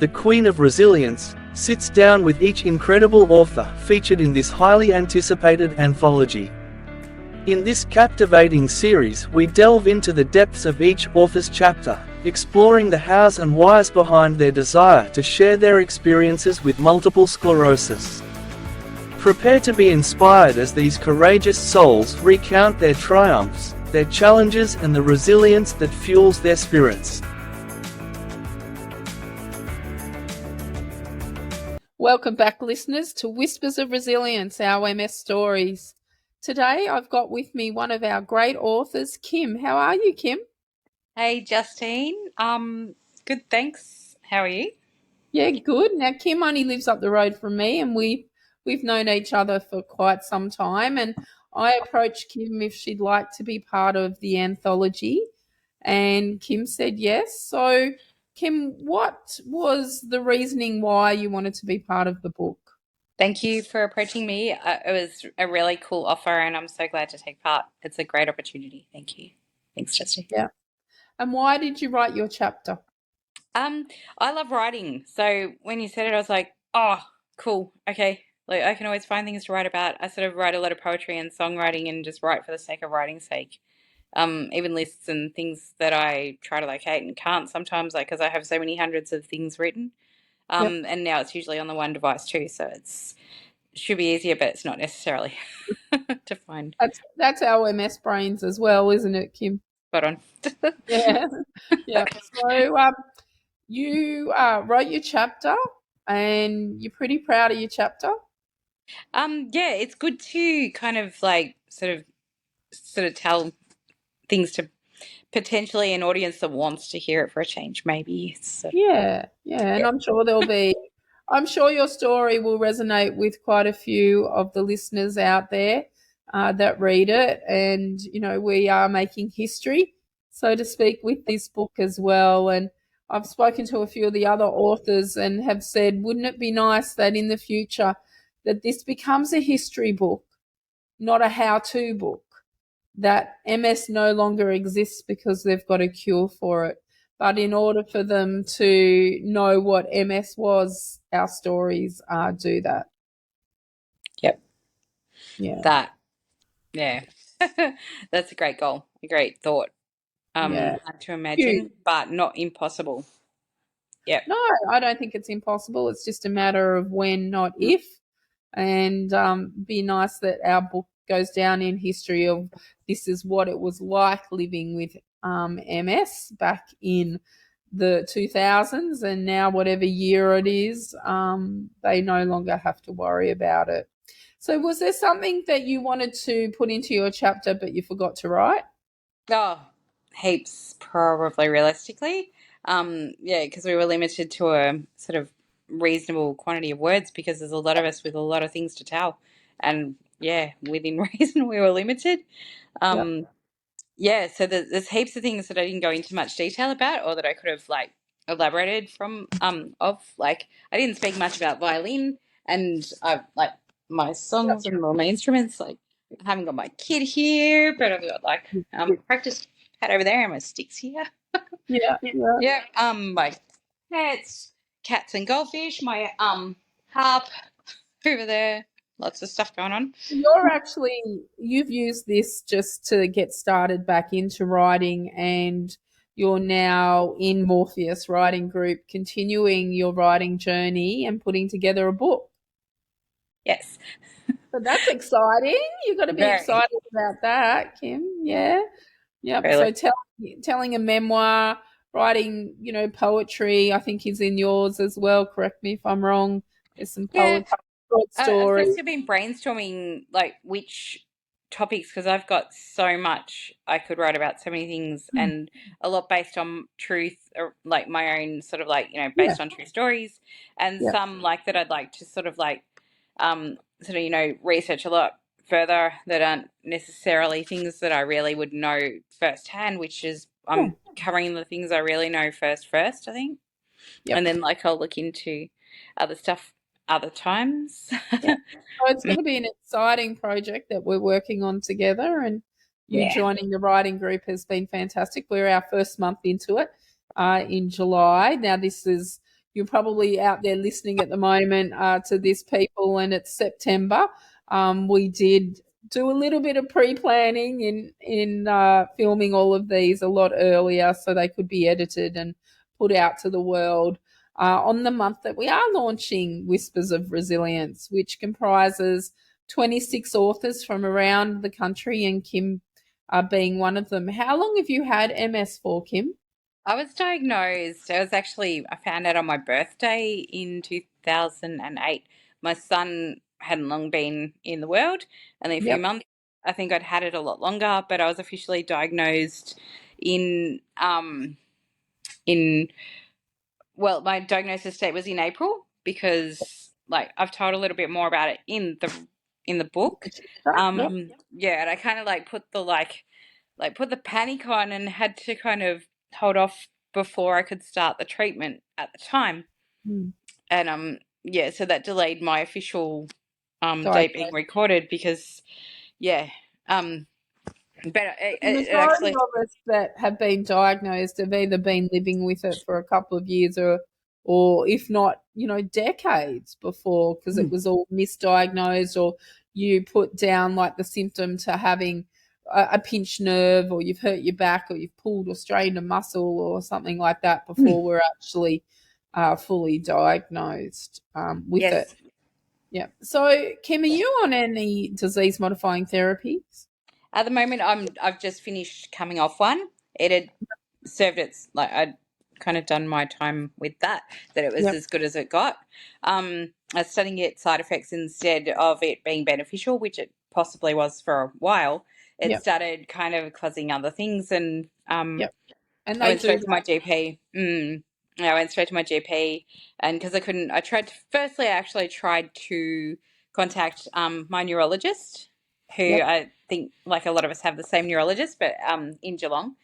the Queen of Resilience, sits down with each incredible author featured in this highly anticipated anthology. In this captivating series, we delve into the depths of each author's chapter, exploring the hows and whys behind their desire to share their experiences with multiple sclerosis. Prepare to be inspired as these courageous souls recount their triumphs, their challenges, and the resilience that fuels their spirits. Welcome back, listeners, to Whispers of Resilience, our MS stories. Today I've got with me one of our great authors, Kim. How are you, Kim? Hey, Justine. Good, thanks. How are you? Yeah, good. Now, Kim only lives up the road from me, and we've known each other for quite some time. And I approached Kim if she'd like to be part of the anthology, and Kim said yes. So, Kim, what was the reasoning why you wanted to be part of the book? Thank you for approaching me. It was a really cool offer, and I'm so glad to take part. It's a great opportunity. Thank you. Thanks, Justine. Yeah. And why did you write your chapter? I love writing. So when you said it, I was like, oh, cool. Okay. Like I can always find things to write about. I sort of write a lot of poetry and songwriting and just write for the sake of writing's sake. Even lists and things that I try to locate and can't sometimes, like, because I have so many hundreds of things written. Yep. And now it's usually on the one device too, so should be easier, but it's not necessarily to find. That's our MS brains as well, isn't it, Kim? Spot on. Yeah. Yeah. So you wrote your chapter and you're pretty proud of your chapter. Yeah, it's good to kind of like sort of tell things to potentially an audience that wants to hear it for a change, maybe. So. Yeah. And I'm sure your story will resonate with quite a few of the listeners out there that read it. And, you know, we are making history, so to speak, with this book as well. And I've spoken to a few of the other authors and have said, wouldn't it be nice that in the future that this becomes a history book, not a how-to book, that MS no longer exists because they've got a cure for it. But in order for them to know what MS was, our stories do that. Yep. Yeah. That's a great goal, a great thought. Hard to imagine, but not impossible. Yep. No, I don't think it's impossible. It's just a matter of when, not if. And be nice that our book goes down in history of this is what it was like living with MS back in the 2000s, and now whatever year it is, they no longer have to worry about it. So was there something that you wanted to put into your chapter but you forgot to write? Oh, heaps, probably, realistically. Because we were limited to a sort of reasonable quantity of words because there's a lot of us with a lot of things to tell. And, within reason, we were limited. So there's heaps of things that I didn't go into much detail about or that I could have, like, elaborated from, I didn't speak much about violin and, my songs and all my instruments, like, I haven't got my kid here, but I've got, like, practice pad over there and my sticks here. My cats and goldfish, my harp over there. Lots of stuff going on. You've used this just to get started back into writing, and you're now in Morpheus Writing Group, continuing your writing journey and putting together a book. Yes. So that's exciting. You've got to be excited about that, Kim. Yeah. Yep. Really? So telling a memoir, writing, poetry, I think is in yours as well. Correct me if I'm wrong. There's some poetry, short stories. I've just been brainstorming like which topics, because I've got so much I could write about, so many things, and a lot based on truth, or like my own sort of like, based on true stories, and some like that I'd like to sort of like research a lot further that aren't necessarily things that I really would know firsthand, which is I'm covering the things I really know first, I think. And then like I'll look into other stuff other times. So it's going to be an exciting project that we're working on together, and you joining the writing group has been fantastic. We're our first month into it in July. Now this is, you're probably out there listening at the moment to this, people, and it's September. We did do a little bit of pre-planning in filming all of these a lot earlier so they could be edited and put out to the world on the month that we are launching Whispers of Resilience, which comprises 26 authors from around the country, and Kim being one of them. How long have you had MS for, Kim? I was diagnosed. I found out on my birthday in 2008. My son hadn't long been in the world, only a few Yep. months. I think I'd had it a lot longer, but I was officially diagnosed in in well, my diagnosis date was in April because like I've told a little bit more about it in the book. Yep. Yeah, and I kind of like put the panic on and had to kind of hold off before I could start the treatment at the time. Mm. And yeah, so that delayed my official date being Diagnosed. recorded because yeah. But The it majority actually of us that have been diagnosed have either been living with it for a couple of years or if not, decades before, because it was all misdiagnosed, or you put down like the symptom to having a pinched nerve, or you've hurt your back, or you've pulled or strained a muscle or something like that before we're actually fully diagnosed with yes. it. Yeah. So, Kim, are you on any disease modifying therapies? At the moment, I've just finished coming off one. It had served its I'd kind of done my time with that it was Yep. as good as it got. I was studying its side effects instead of it being beneficial, which it possibly was for a while. It Yep. started kind of causing other things, and Yep. And I they went do straight to my that. GP. I went straight to my GP, and because I couldn't, I actually tried to contact my neurologist, who Yep. I think, like a lot of us, have the same neurologist, but in Geelong.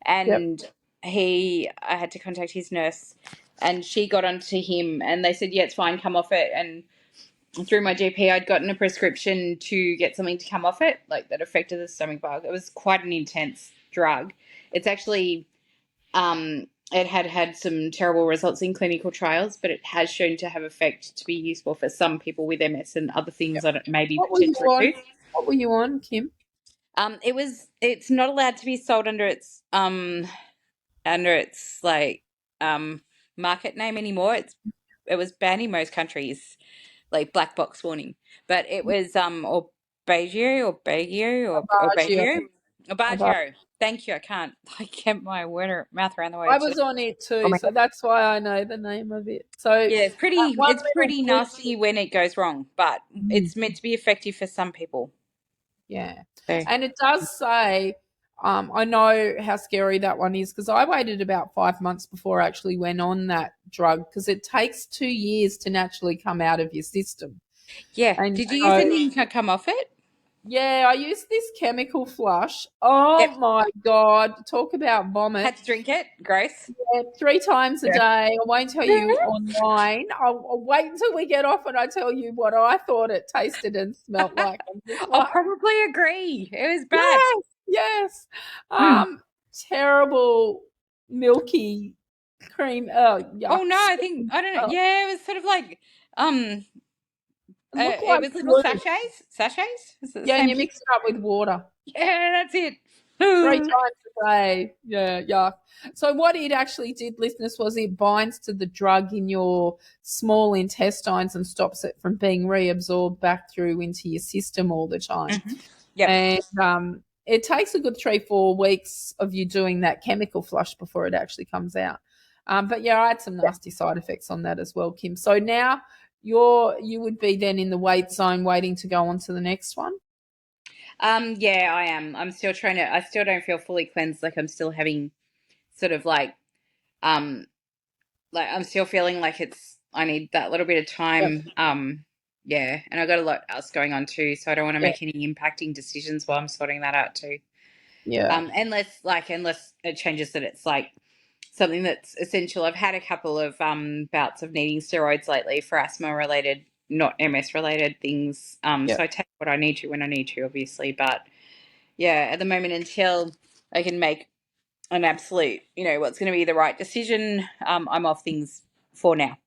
Yep. And I had to contact his nurse, and she got onto him, and they said, yeah, it's fine, come off it. And through my GP, I'd gotten a prescription to get something to come off it, like that affected the stomach bug. It was quite an intense drug. It's actually it had some terrible results in clinical trials, but it has shown to have effect to be useful for some people with MS and other things that it may be What were you potentially on? too. What were you on, Kim? It's not allowed to be sold under its like market name anymore. It was banned in most countries, like black box warning. But it was or Beigio or Beigio or Abargio. Beigio. Abar- Abargio. Thank you. I can't get my mouth around the I word. was on it too, so that's why I know the name of it. So Yeah, one it's little pretty blip. nasty when it goes wrong, but it's meant to be effective for some people. Yeah, So and it does say. I know how scary that one is because I waited about 5 months before I actually went on that drug because it takes 2 years to naturally come out of your system. yeah. And Did you use so, anything to come off it? yeah, I used this chemical flush. Yep. Oh my God, talk about vomit. Had to drink it. Gross. Yeah, 3 times a Yeah. day. I won't tell you online. I'll wait until we get off and I tell you what I thought it tasted and smelt like. I'm just I'll like, probably agree. It was bad. yes, yes. Hmm. Terrible milky cream. Oh, yuck. Oh no, I don't know. Oh, Yeah, it was sort of like it looked it like was little glue. sachets. Sachets? Is it the Yeah, and same you thing? mix it up with water. Yeah, that's it. 3 times a day. Yeah, yuck. So what it actually did, listeners, was it binds to the drug in your small intestines and stops it from being reabsorbed back through into your system all the time. Yep. And it takes a good 3-4 weeks of you doing that chemical flush before it actually comes out. But yeah, I had some nasty side effects on that as well, Kim. So now you would be then in the wait zone waiting to go on to the next one. Yeah, I am. I still don't feel fully cleansed. Like I'm still having sort of like I'm still feeling like I need that little bit of Yep. time. Yeah, and I've got a lot else going on too, so I don't want to Yeah. make any impacting decisions while I'm sorting that out too. Yeah. Unless it changes that it's like something that's essential. I've had a couple of bouts of needing steroids lately for asthma related, not MS related things. Yep. So I take what I need to when I need to, obviously. But yeah, at the moment, until I can make an absolute, what's going to be the right decision, I'm off things for now.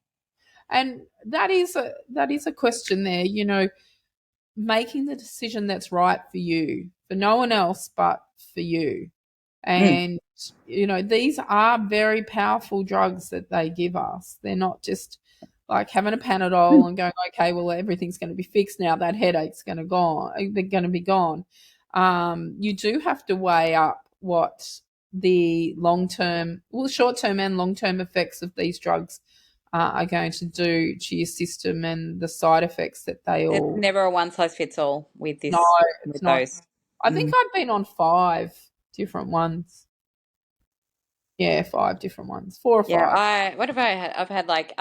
And that is a question there, you know, making the decision that's right for you, for no one else but for you. Mm. And, you know, these are very powerful drugs that they give us. They're not just like having a Panadol and going, okay, well, everything's going to be fixed now. That headache's going to gone. They're going to be gone. You do have to weigh up what the long-term, well, short-term and long-term effects of these drugs are going to do to your system and the side effects that they It's all. never a one size fits all with No, this, it's with not. those. I think I've been on 5 different ones. Yeah, 5 different ones. 4 or Yeah, 5. what have I had? I've had like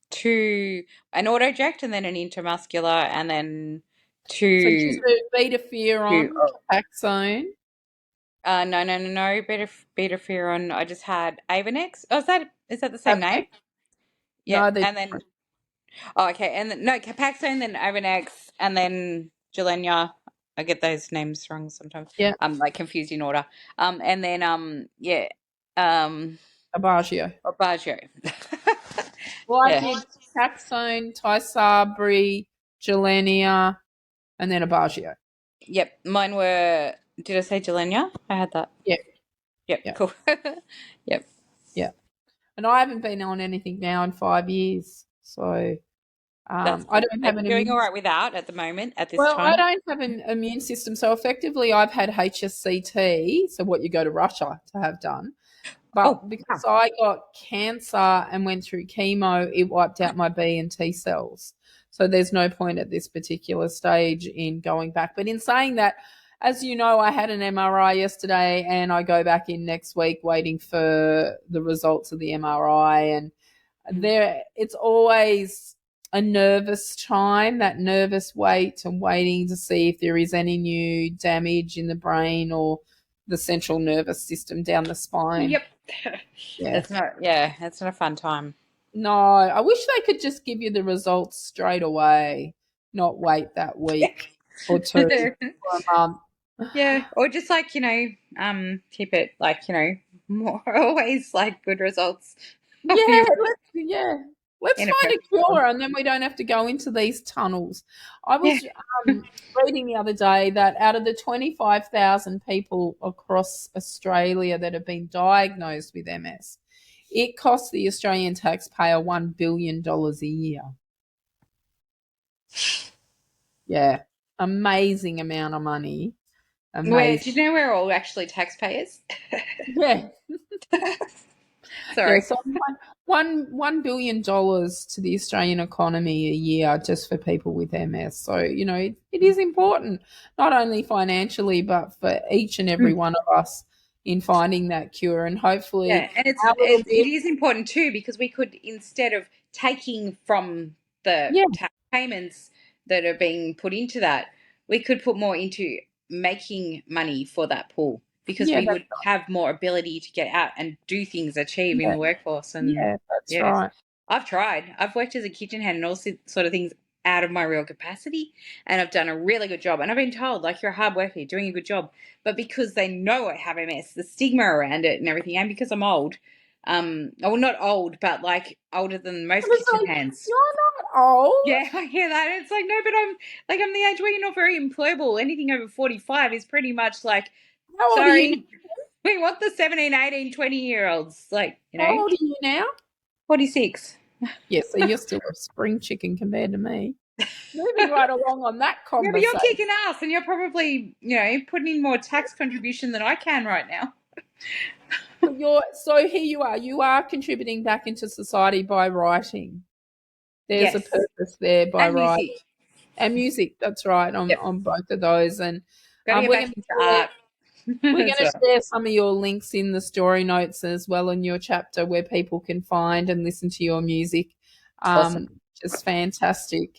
two, an auto-inject and then an intramuscular and then So do you two, do beta-ferron, oh, Copaxone? no, beta ferron. I just had Avonex. Oh, is that the same name? Capax? Yep. No, they're And then different. oh, okay, and then no Capaxone, then Avonex, and then Gilenya. I get those names wrong sometimes. Yeah, Like confused in order. And then yeah, um, Aubagio. Orbaggio. Well, I Yeah. did Copaxone, Tysabri, Gilenya, and then Aubagio. Yep. Mine were. Did I say Gilenya? I had that. Yeah, Yep. yeah, Cool. Yep. yeah. And I haven't been on anything now in 5 years. So That's I cool. don't Are have you an doing all immune. right without at the moment at this Well, I time? don't have an immune system. So effectively, I've had HSCT, so what you go to Russia to have done. Oh, But wow. because I got cancer and went through chemo, it wiped out my B and T cells. So there's no point at this particular stage in going back. But in saying that, as you know, I had an MRI yesterday and I go back in next week waiting for the results of the MRI. And there, it's always a nervous time, that nervous wait and waiting to see if there is any new damage in the brain or the central nervous system down the spine. Yep. Yeah. It's not a fun time. No, I wish they could just give you the results straight away, not wait that week or 2 or a month. Yeah, or just like, keep it like, more always like good results of Yeah, your let's in a find a perfect world. cure and then we don't have to go into these tunnels. I Yeah. was reading the other day that out of the 25,000 people across Australia that have been diagnosed with MS, it costs the Australian taxpayer $1 billion a year. Yeah, amazing amount of money. Where do Amazing. you know we're all actually taxpayers? Yeah, yeah. Sorry. So one billion dollars to the Australian economy a year just for people with MS. So you know it is important, not only financially but for each and every Mm. one of us in finding that cure, and hopefully Yeah, and our little it bit. is important too because we could, instead of taking from the Yeah, tax payments that are being put into that, we could put more into making money for that pool because yeah, we would have more ability to get out and do things, achieve in yeah, the workforce. And yeah, that's yes, right. I've tried. I've worked as a kitchen hand and all sort of things out of my real capacity, and I've done a really good job. And I've been told, like, you're a hard worker, you're doing a good job. But because they know I have MS, the stigma around it and everything, and because I'm old, well, not old, but like older than I most was kitchen like, hands. you're not old. Yeah, I hear that. It's like, no, but I'm the age where you're not very employable. Anything over 45 is pretty much like, How old are you? sorry, we want the 17, 18, 20-year-olds. Like, How old are you now? 46. Yeah, so you're still a spring chicken compared to me. Moving right along on that Yeah, but you're conversation. kicking ass and you're probably, putting in more tax contribution than I can right now. So here you are contributing back into society by writing. There's a Yes. purpose there by And writing. music. And music, that's right, Yep. on both of those. And Got to get we're back going into to art. we're going So, to share some of your links in the story notes as well in your chapter where people can find and listen to your music. awesome. Just fantastic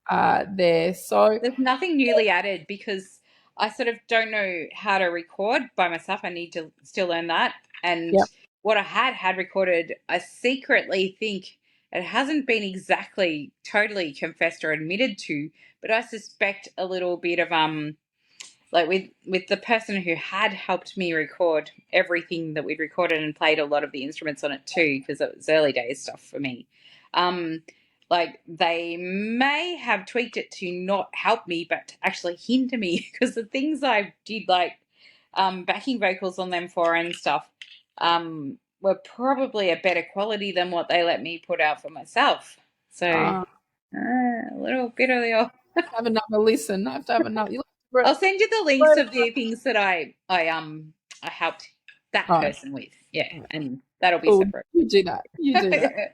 there. So There's nothing newly added because I sort of don't know how to record by myself. I need to still learn that. And yeah, what I had recorded, I secretly think it hasn't been exactly totally confessed or admitted to, but I suspect a little bit of like with the person who had helped me record everything that we'd recorded and played a lot of the instruments on it too, because it was early days stuff for me. Like they may have tweaked it to not help me, but to actually hinder me, because the things I did, like backing vocals on them for and stuff, were probably a better quality than what they let me put out for myself. So a little bit of the old. Have another listen. I have to have another. I'll send you the links of the things that I helped that person with. Yeah, and that'll be separate. You do that. You do that.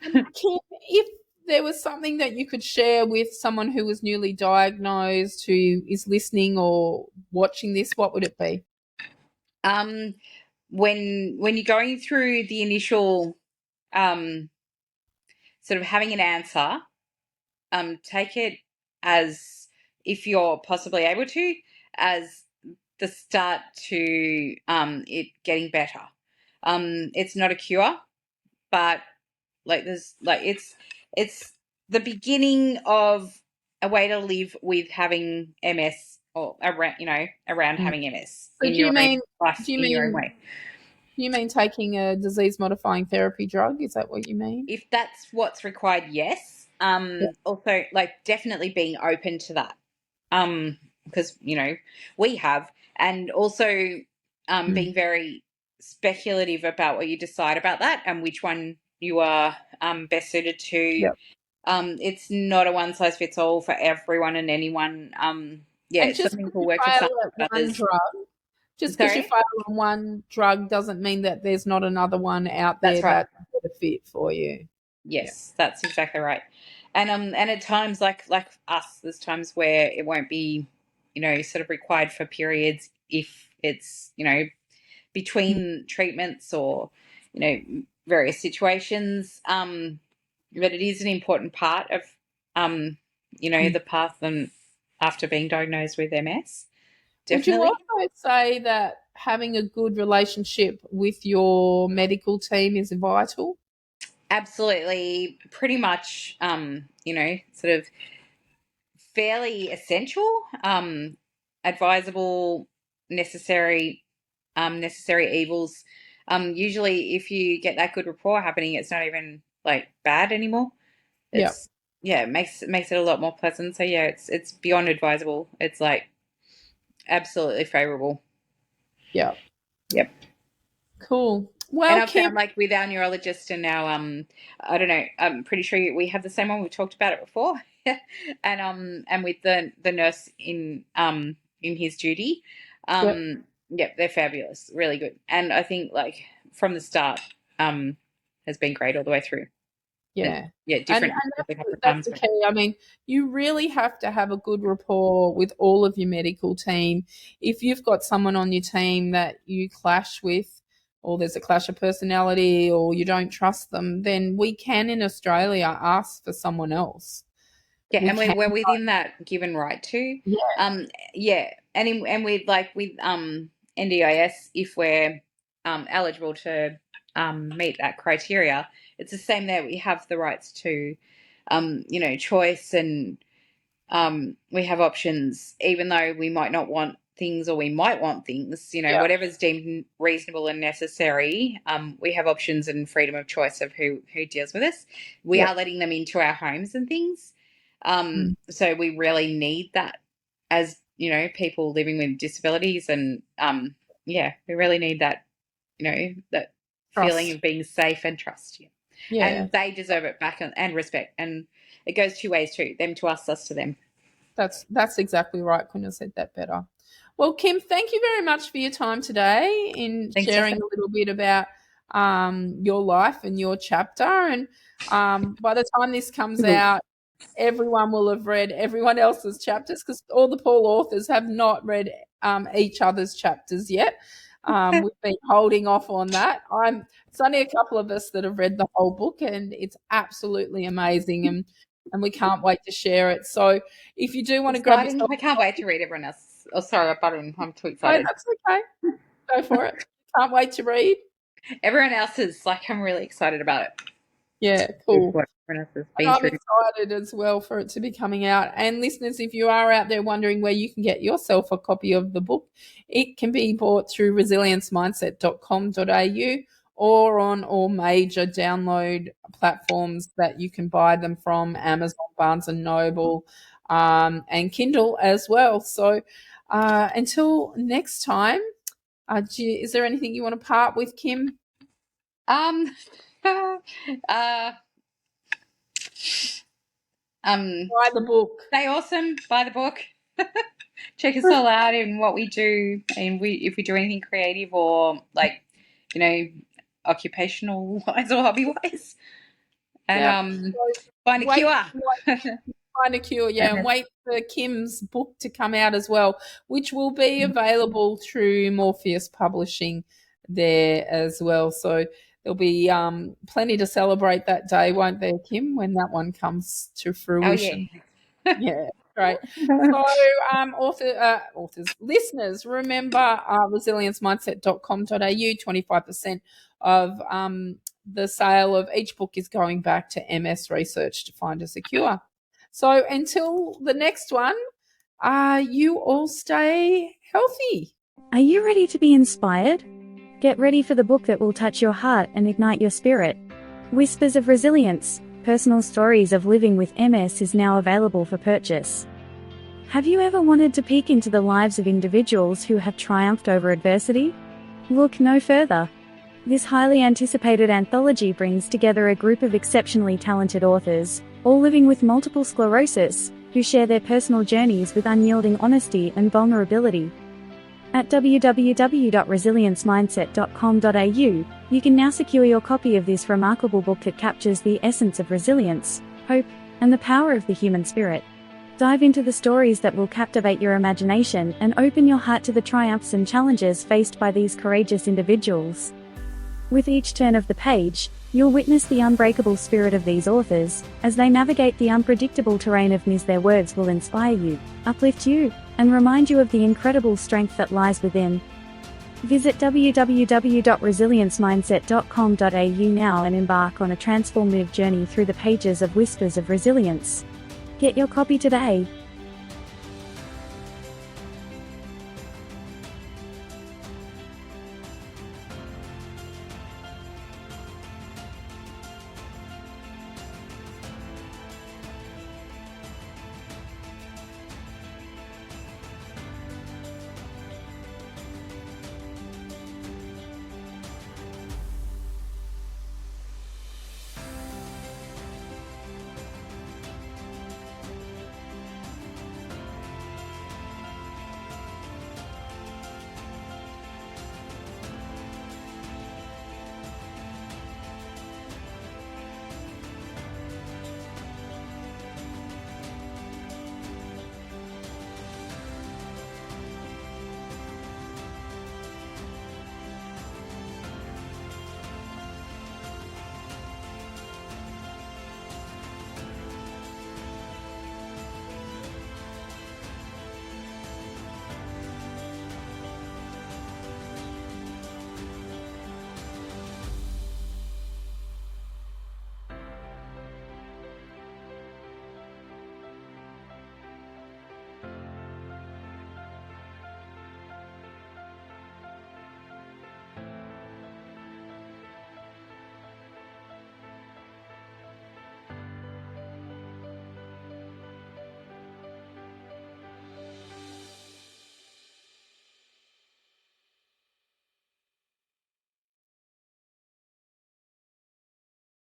Kim, if there was something that you could share with someone who was newly diagnosed, who is listening or watching this, what would it be? When you're going through the initial sort of having an answer, take it as, if you're possibly able to, as the start to it getting better. It's not a cure, but it's the beginning of a way to live with having MS, or around having MS. So in your own way. Do you mean taking a disease-modifying therapy drug? Is that what you mean? If that's what's required, yes. Also, like, definitely being open to that, because we have, and also being very speculative about what you decide about that and which one you are best suited to. Yep. It's not a one size fits all for everyone and anyone. And some people work for some others. Just because you fail on one drug doesn't mean that there's not another one out there that's a better fit for you. Yes, that's exactly right. And at times, like us, there's times where it won't be, sort of required for periods if it's, between treatments or, various situations. But it is an important part of, the path and after being diagnosed with MS. Definitely. Would you also say that having a good relationship with your medical team is vital? Absolutely. Pretty much, sort of fairly essential, advisable, necessary evils. Usually if you get that good rapport happening, it's not even like bad anymore. It makes it a lot more pleasant. So yeah, it's beyond advisable. It's like absolutely favorable. Yep. Cool. Well, and I've found, like, with our neurologist and now, I don't know, I'm pretty sure we have the same one. We talked about it before, and with the nurse in his duty, they're fabulous, really good. And I think, like, from the start, has been great all the way through. Yeah, different. And that's the key. I mean, you really have to have a good rapport with all of your medical team. If you've got someone on your team that you clash with, or there's a clash of personality, or you don't trust them, then we can, in Australia, ask for someone else. Yeah, and we're within that given right too. Yeah. And with NDIS, if we're eligible to meet that criteria, it's the same there. We have the rights to, choice, and we have options, even though we might not want things, or we might want things, whatever's deemed reasonable and necessary. We have options and freedom of choice of who deals with us. We are letting them into our homes and things. So we really need that as, people living with disabilities, and we really need that, that trust. Feeling of being safe and trust. Yeah. And they deserve it back, and respect. And it goes two ways too, them to us to them. That's exactly right. Couldn't have said that better. Well, Kim, thank you very much for your time today in sharing a little bit about your life and your chapter. And by the time this comes out, everyone will have read everyone else's chapters, because all the Paul authors have not read each other's chapters yet. We've been holding off on that. It's only a couple of us that have read the whole book, and it's absolutely amazing, and we can't wait to share it. So if you do want to grab yourself, I can't wait to read everyone else. Oh, sorry, I'm too excited. No, that's okay. Go for it. Can't wait to read. Everyone else is like, I'm really excited about it. Yeah, with cool. what Vanessa's And been I'm through. excited as well for it to be coming out. And listeners, if you are out there wondering where you can get yourself a copy of the book, it can be bought through resiliencemindset.com.au or on all major download platforms that you can buy them from, Amazon, Barnes & Noble, and Kindle as well. So until next time, is there anything you want to part with, Kim? Uh, Buy the book. Stay awesome. Buy the book. Check us all out in what we do, and if we do anything creative or like, occupational wise or hobby wise, and find a cure. Find a cure, yeah, and wait for Kim's book to come out as well, which will be available through Morpheus Publishing there as well. So there'll be plenty to celebrate that day, won't there, Kim, when that one comes to fruition? Oh, yeah. Yeah, great. So, listeners, remember resiliencemindset.com.au, 25% of the sale of each book is going back to MS research to find us a cure. So until the next one, you all stay healthy. Are you ready to be inspired? Get ready for the book that will touch your heart and ignite your spirit. Whispers of Resilience, Personal Stories of Living with MS is now available for purchase. Have you ever wanted to peek into the lives of individuals who have triumphed over adversity? Look no further. This highly anticipated anthology brings together a group of exceptionally talented authors, all living with multiple sclerosis, who share their personal journeys with unyielding honesty and vulnerability. At www.resiliencemindset.com.au, you can now secure your copy of this remarkable book that captures the essence of resilience, hope, and the power of the human spirit. Dive into the stories that will captivate your imagination and open your heart to the triumphs and challenges faced by these courageous individuals. With each turn of the page, you'll witness the unbreakable spirit of these authors, as they navigate the unpredictable terrain of MS. Their words will inspire you, uplift you, and remind you of the incredible strength that lies within. Visit www.resiliencemindset.com.au now and embark on a transformative journey through the pages of Whispers of Resilience. Get your copy today.